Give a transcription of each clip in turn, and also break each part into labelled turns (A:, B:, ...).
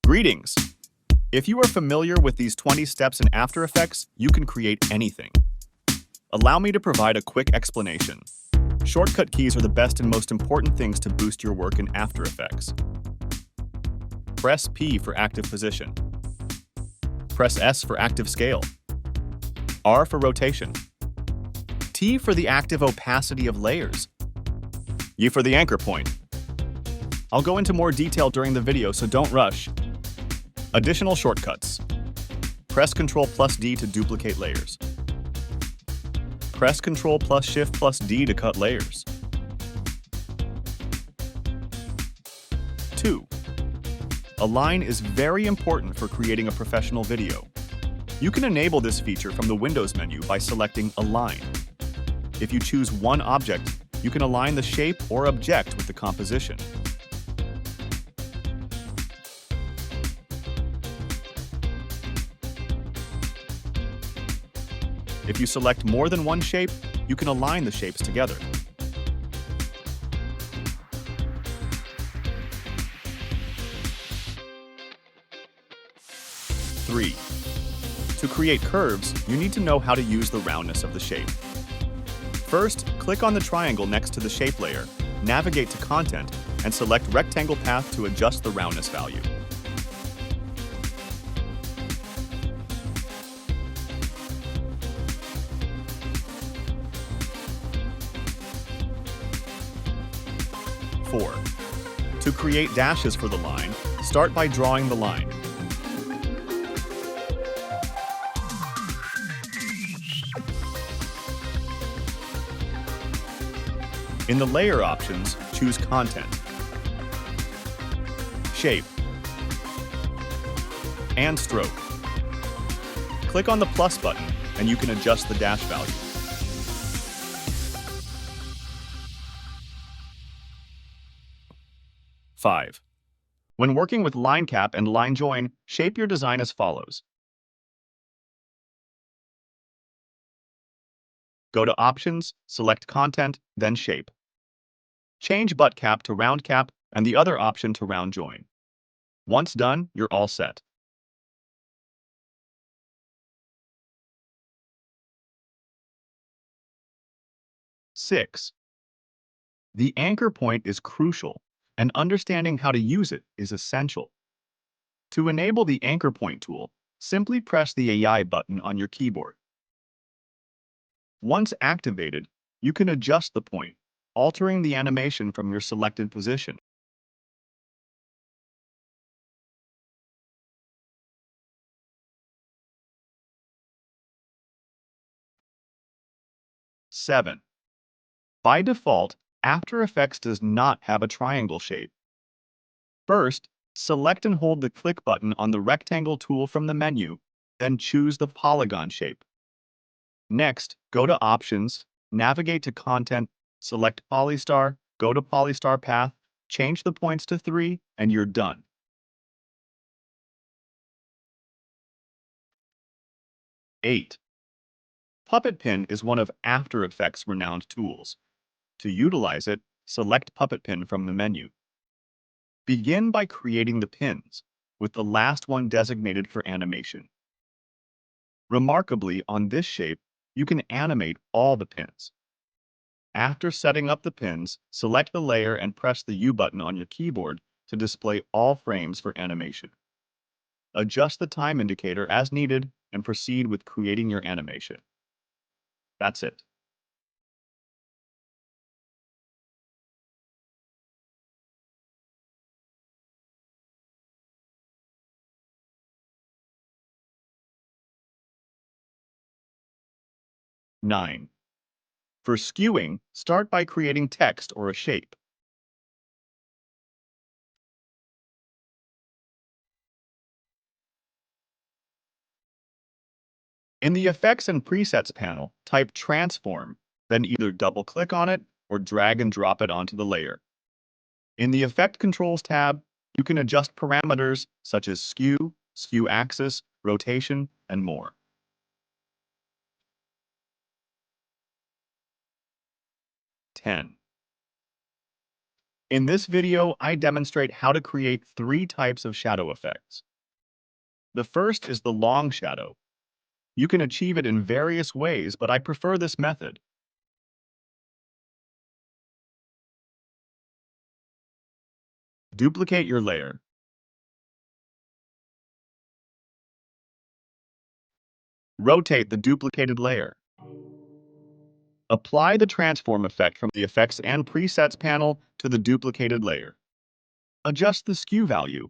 A: Greetings! If you are familiar with these 20 steps in After Effects, you can create anything. Allow me to provide a quick explanation. Shortcut keys are the best and most important things to boost your work in After Effects. Press P for active position. Press S for active scale. R for rotation. T for the active opacity of layers. U for the anchor point. I'll go into more detail during the video, so don't rush. Additional shortcuts. Press Ctrl+D to duplicate layers. Press Ctrl+Shift+D to cut layers. 2. Align is very important for creating a professional video. You can enable this feature from the Windows menu by selecting Align. If you choose one object, you can align the shape or object with the composition. If you select more than one shape, you can align the shapes together. 3. To create curves, you need to know how to use the roundness of the shape. First, click on the triangle next to the shape layer, navigate to Content, and select Rectangle Path to adjust the roundness value. Four. To create dashes for the line, start by drawing the line. In the layer options, choose Content, Shape, and Stroke. Click on the plus button, and you can adjust the dash value. 5. When working with line cap and line join, shape your design as follows. Go to Options, select Content, then Shape. Change butt cap to round cap and the other option to round join. Once done, you're all set. Six. The anchor point is crucial, and understanding how to use it is essential. To enable the anchor point tool, simply press the AI button on your keyboard. Once activated, you can adjust the point, altering the animation from your selected position. 7. By default, After Effects does not have a triangle shape. First, select and hold the click button on the rectangle tool from the menu, then choose the polygon shape. Next, go to Options, navigate to Content, select Polystar, go to Polystar Path, change the points to 3, and you're done. 8. Puppet Pin is one of After Effects' renowned tools. To utilize it, select Puppet Pin from the menu. Begin by creating the pins, with the last one designated for animation. Remarkably, on this shape, you can animate all the pins. After setting up the pins, select the layer and press the U button on your keyboard to display all frames for animation. Adjust the time indicator as needed and proceed with creating your animation. That's it. Nine. For skewing, start by creating text or a shape. In the Effects and Presets panel, type Transform, then either double-click on it or drag and drop it onto the layer. In the Effect Controls tab, you can adjust parameters such as skew, skew axis, rotation, and more. 10. In this video, I demonstrate how to create 3 types of shadow effects. The first is the long shadow. You can achieve it in various ways, but I prefer this method. Duplicate your layer. Rotate the duplicated layer. Apply the transform effect from the Effects and Presets panel to the duplicated layer. Adjust the skew value.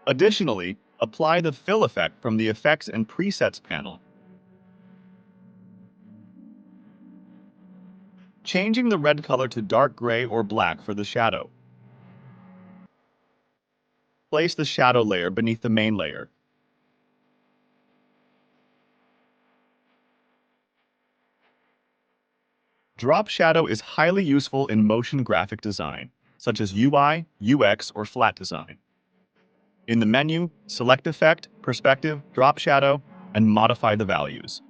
A: Additionally, apply the fill effect from the Effects and Presets panel. Changing the red color to dark gray or black for the shadow. Place the shadow layer beneath the main layer. Drop shadow is highly useful in motion graphic design, such as UI, UX, or flat design. In the menu, select Effect, Perspective, Drop Shadow, and modify the values.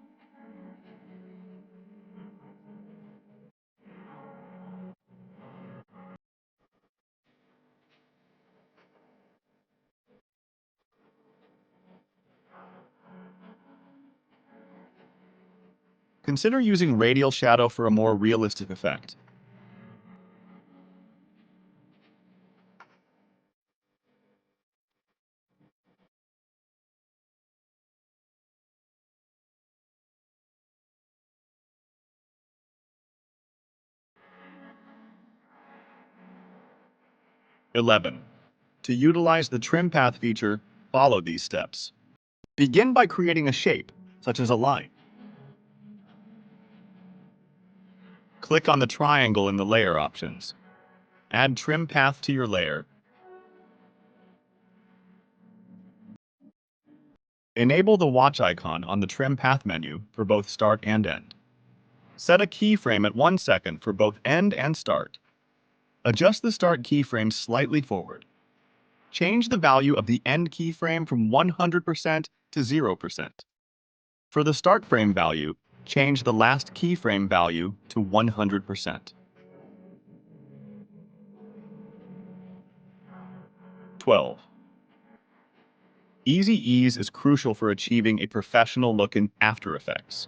A: Consider using radial shadow for a more realistic effect. (11) To utilize the trim path feature, follow these steps. Begin by creating a shape, such as a line. Click on the triangle in the layer options. Add trim path to your layer. Enable the watch icon on the trim path menu for both start and end. Set a keyframe at 1 second for both end and start. Adjust the start keyframe slightly forward. Change the value of the end keyframe from 100% to 0%. For the start frame value, change the last keyframe value to 100%. 12. Easy ease is crucial for achieving a professional look in After Effects.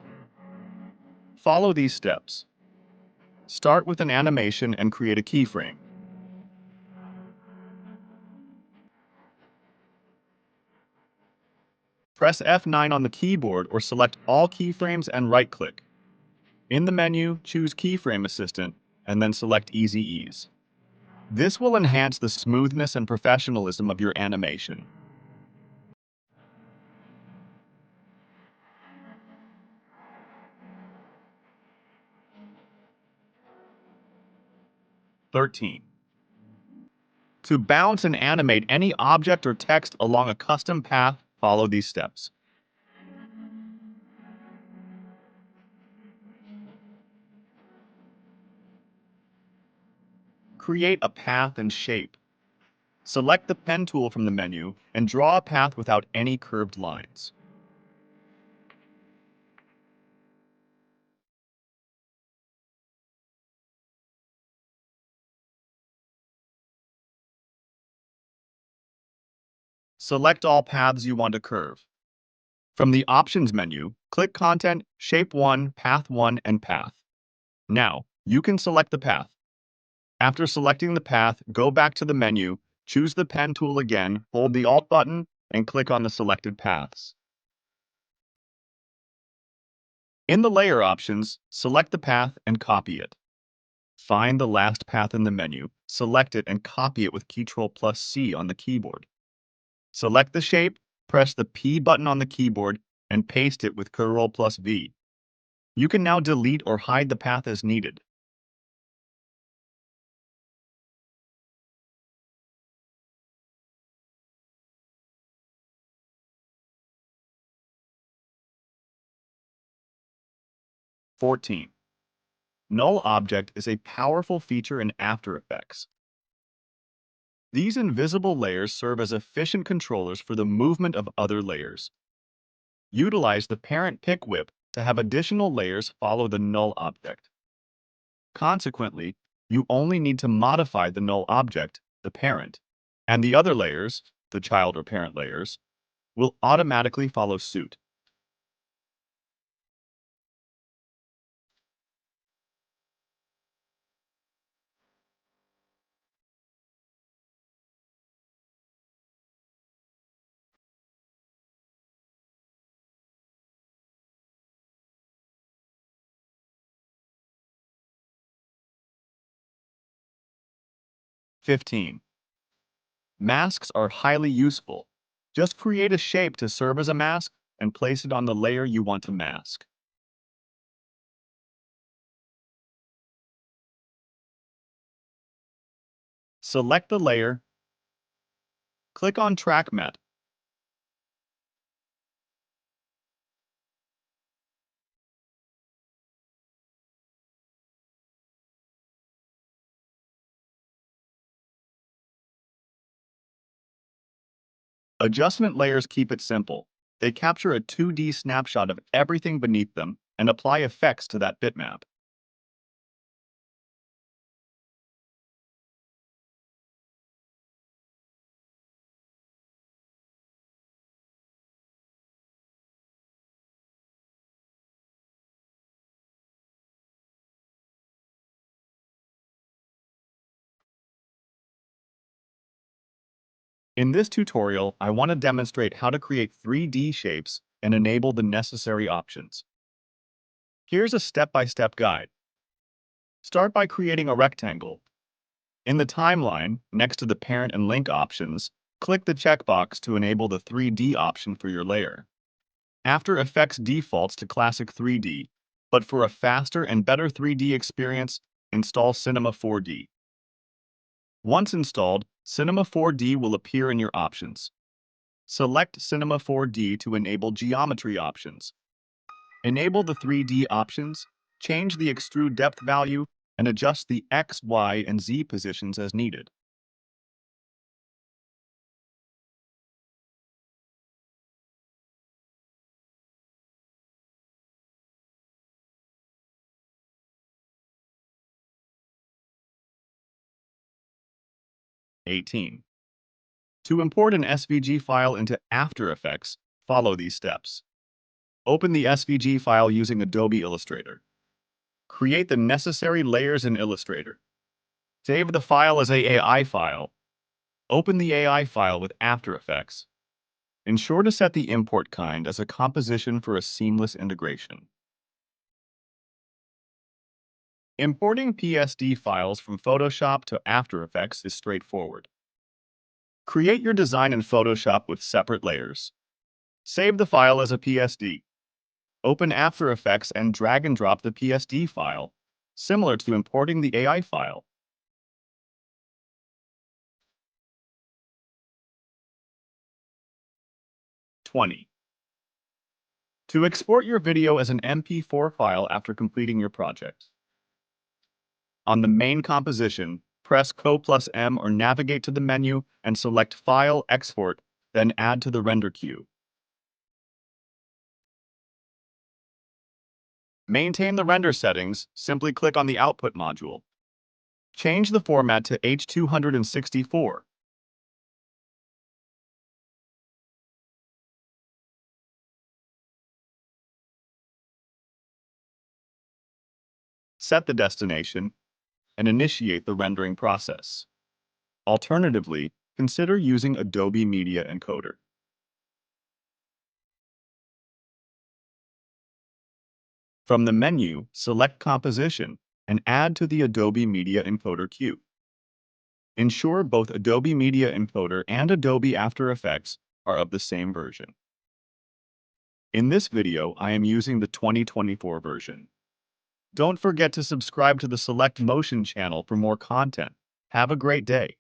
A: Follow these steps. Start with an animation and create a keyframe. Press F9 on the keyboard or select all keyframes and right-click. In the menu, choose Keyframe Assistant and then select Easy Ease. This will enhance the smoothness and professionalism of your animation. (13) To bounce and animate any object or text along a custom path, follow these steps. Create a path and shape. Select the pen tool from the menu and draw a path without any curved lines. Select all paths you want to curve. From the Options menu, click Content, Shape 1, Path 1, and Path. Now, you can select the path. After selecting the path, go back to the menu, choose the pen tool again, hold the Alt button, and click on the selected paths. In the Layer options, select the path and copy it. Find the last path in the menu, select it, and copy it with Ctrl+C on the keyboard. Select the shape, press the P button on the keyboard, and paste it with Ctrl+V. You can now delete or hide the path as needed. 14. Null Object is a powerful feature in After Effects. These invisible layers serve as efficient controllers for the movement of other layers. Utilize the parent pick whip to have additional layers follow the null object. Consequently, you only need to modify the null object, the parent, and the other layers, the child or parent layers, will automatically follow suit. "15. Masks are highly useful. Just create a shape to serve as a mask and place it on the layer you want to mask. Select the layer, click on Track Matte. Adjustment layers keep it simple. They capture a 2D snapshot of everything beneath them and apply effects to that bitmap. In this tutorial, I want to demonstrate how to create 3D shapes and enable the necessary options. Here's a step-by-step guide. Start by creating a rectangle. In the timeline, next to the parent and link options, click the checkbox to enable the 3D option for your layer. After Effects defaults to classic 3D, but for a faster and better 3D experience, install Cinema 4D. Once installed, Cinema 4D will appear in your options. Select Cinema 4D to enable geometry options. Enable the 3D options, change the extrude depth value, and adjust the X, Y, and Z positions as needed. "18. To import an SVG file into After Effects, follow these steps. Open the SVG file using Adobe Illustrator. Create the necessary layers in Illustrator. Save the file as a AI file. Open the AI file with After Effects. Ensure to set the import kind as a composition for a seamless integration. Importing PSD files from Photoshop to After Effects is straightforward. Create your design in Photoshop with separate layers. Save the file as a PSD. Open After Effects and drag and drop the PSD file, similar to importing the AI file. "20. To export your video as an MP4 file after completing your project. On the main composition, press Co+M or navigate to the menu and select File, Export, then add to the render queue. Maintain the render settings, simply click on the Output module. Change the format to H264. Set the destination, and initiate the rendering process. Alternatively, consider using Adobe Media Encoder. From the menu, select Composition and add to the Adobe Media Encoder queue. Ensure both Adobe Media Encoder and Adobe After Effects are of the same version. In this video, I am using the 2024 version. Don't forget to subscribe to the Select Motion channel for more content. Have a great day.